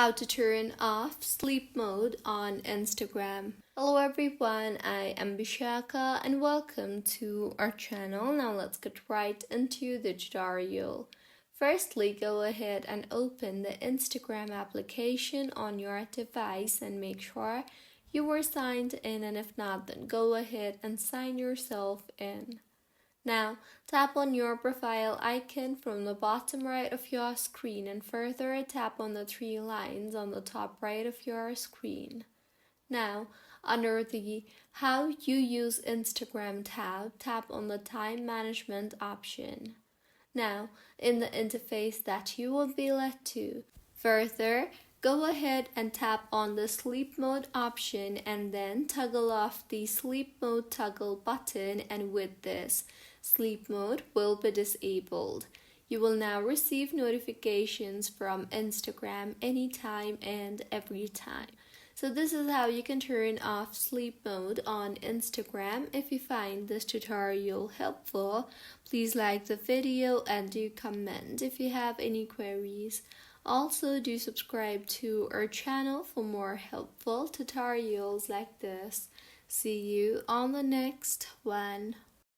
how to turn off sleep mode on Instagram. Hello everyone, I am Bishaka and welcome to our channel. Now let's get right into the tutorial. Firstly, go ahead and open the Instagram application on your device and make sure you were signed in, and if not, then go ahead and sign yourself in. Now, tap on your profile icon from the bottom right of your screen and further tap on the three lines on the top right of your screen. Now, under the How You Use Instagram tab, tap on the Time Management option. Now, in the interface that you will be led to, further, go ahead and tap on the Sleep Mode option and then toggle off the Sleep Mode toggle button, and with this, sleep mode will be disabled. You will now receive notifications from Instagram anytime and every time. So this is how you can turn off sleep mode on Instagram. If you find this tutorial helpful, please like the video and do comment if you have any queries. Also, do subscribe to our channel for more helpful tutorials like this. See you on the next one.